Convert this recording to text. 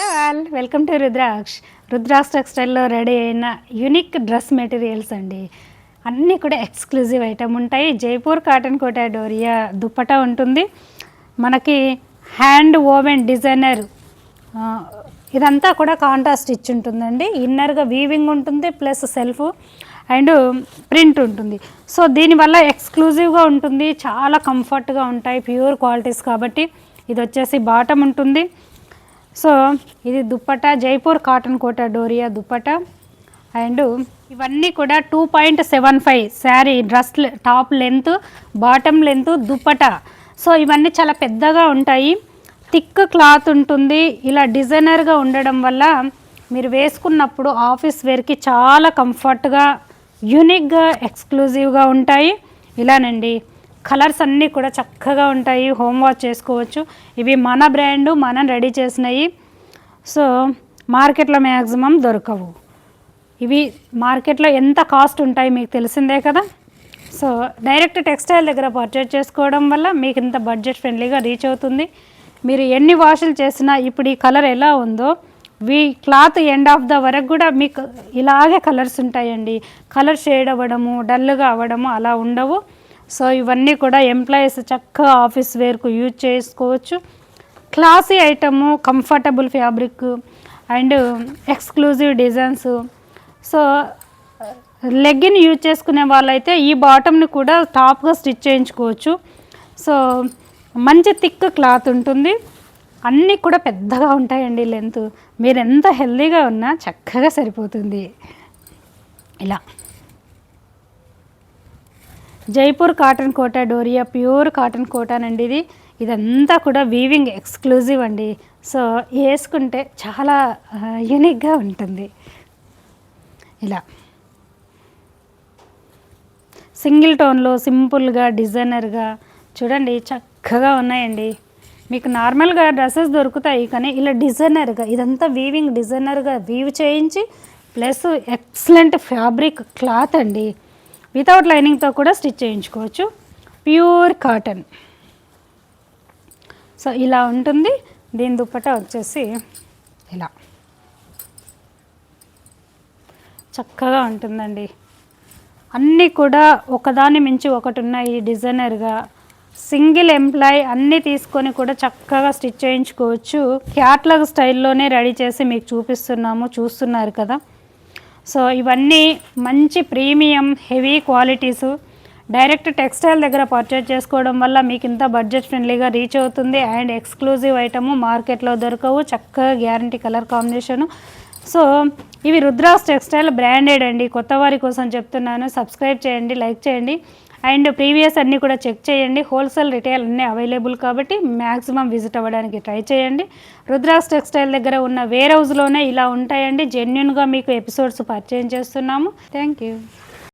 Hello all, welcome to Rudraksh టెక్స్టైల్లో ready అయిన unique dress materials అండి. అన్నీ కూడా ఎక్స్క్లూజివ్ ఐటమ్ ఉంటాయి. జైపూర్ కాటన్ కోటా డోరియా దుప్పటా ఉంటుంది. మనకి హ్యాండ్ ఓవెన్ డిజైనర్ ఇదంతా కూడా కాంట్రాస్ట్ స్టిచ్ ఉంటుందండి. ఇన్నర్గా వీవింగ్ ఉంటుంది, ప్లస్ సెల్ఫ్ అండ్ ప్రింట్ ఉంటుంది. సో దీనివల్ల ఎక్స్క్లూజివ్గా ఉంటుంది, చాలా కంఫర్ట్గా ఉంటాయి, ప్యూర్ క్వాలిటీస్ కాబట్టి. ఇది వచ్చేసి బాటమ్ ఉంటుంది. సో ఇది దుప్పటా, జైపూర్ కాటన్ కోటా డోరియా దుప్పటా. అండ్ ఇవన్నీ కూడా 2.75 sari dress top length, bottom length, dupatta. So ఇవన్నీ చాలా పెద్దగా ఉంటాయి, థిక్ క్లాత్ ఉంటుంది. ఇలా డిజైనర్గా ఉండడం వల్ల మీరు వేసుకున్నప్పుడు ఆఫీస్ వేర్కి చాలా కంఫర్ట్గా, యూనిక్గా, ఎక్స్క్లూజివ్గా ఉంటాయి. ఇలానండి, కలర్స్ అన్నీ కూడా చక్కగా ఉంటాయి, హోమ్ వాష్ చేసుకోవచ్చు. ఇవి మన బ్రాండు, మనం రెడీ చేసినవి. సో మార్కెట్లో మ్యాక్సిమం దొరకవు. ఇవి మార్కెట్లో ఎంత కాస్ట్ ఉంటాయి మీకు తెలిసిందే కదా. సో డైరెక్ట్ టెక్స్టైల్ దగ్గర పర్చేజ్ చేసుకోవడం వల్ల మీకు ఇంత బడ్జెట్ ఫ్రెండ్లీగా రీచ్ అవుతుంది. మీరు ఎన్ని వాషులు చేసినా ఇప్పుడు ఈ కలర్ ఎలా ఉందో క్లాత్ ఎండ్ ఆఫ్ ద వరకు కూడా మీకు ఇలాగే కలర్స్ ఉంటాయండి. కలర్ షేడ్ అవ్వడము, డల్గా అవ్వడము అలా ఉండవు. సో ఇవన్నీ కూడా ఎంప్లాయీస్ చక్కగా ఆఫీస్ వేర్కు యూజ్ చేసుకోవచ్చు. Classy item, comfortable fabric and exclusive designs. So legging use చేసుకునే వాళ్ళైతే ఈ బాటమ్ని కూడా టాప్గా స్టిచ్ చేయించుకోవచ్చు. సో మంచి థిక్ క్లాత్ ఉంటుంది, అన్నీ కూడా పెద్దగా ఉంటాయండి లెంత్. మీరు ఎంత హెల్దీగా ఉన్నా చక్కగా సరిపోతుంది. ఇలా Jaipur cotton Kota Doria pure cotton కోటానండి. ఇదంతా కూడా వీవింగ్ ఎక్స్క్లూజివ్ అండి. సో వేసుకుంటే చాలా యూనిక్గా ఉంటుంది. ఇలా సింగిల్ టోన్లో సింపుల్గా డిజైనర్గా చూడండి, చక్కగా ఉన్నాయండి. మీకు నార్మల్గా డ్రెస్సెస్ దొరుకుతాయి, కానీ ఇలా డిజైనర్గా ఇదంతా వీవింగ్ డిజైనర్గా వీవ్ చేయించి, ప్లస్ ఎక్సలెంట్ ఫ్యాబ్రిక్ క్లాత్ అండి. వితౌట్ లైనింగ్తో కూడా స్టిచ్ చేయించుకోవచ్చు, ప్యూర్ కాటన్. సో ఇలా ఉంటుంది. దీని దుప్పటా వచ్చేసి ఇలా చక్కగా ఉంటుందండి. అన్నీ కూడా ఒకదాని మించి ఒకటి ఉన్నాయి డిజైనర్గా. సింగిల్ ఎంప్లాయ్ అన్నీ తీసుకొని కూడా చక్కగా స్టిచ్ చేయించుకోవచ్చు. క్యాట్లాగ్ స్టైల్లోనే రెడీ చేసి మీకు చూపిస్తున్నాము, చూస్తున్నారు కదా. సో ఇవన్నీ మంచి premium heavy qualities. Direct textile దగ్గర పర్చేజ్ చేసుకోవడం వల్ల మీకు ఇంత బడ్జెట్ ఫ్రెండ్లీగా రీచ్ అవుతుంది. అండ్ ఎక్స్క్లూజివ్ ఐటము మార్కెట్లో దొరకవు, చక్కగా గ్యారంటీ కలర్ కాంబినేషను. సో ఇవి రుద్రాక్ష్ టెక్స్టైల్ బ్రాండెడ్ అండి. కొత్త వారి కోసం చెప్తున్నాను, సబ్స్క్రైబ్ చేయండి, లైక్ చేయండి. అండ్ ప్రీవియస్ అన్నీ కూడా చెక్ చేయండి. హోల్సేల్ రిటైల్ అన్నీ అవైలబుల్ కాబట్టి మ్యాక్సిమం విజిట్ అవ్వడానికి ట్రై చేయండి. రుద్రాక్ష్ టెక్స్టైల్ దగ్గర ఉన్న వేర్ హౌస్లోనే ఇలా ఉంటాయండి. జెన్యున్గా మీకు ఎపిసోడ్స్ పరిచయం చేస్తున్నాము. Thank you.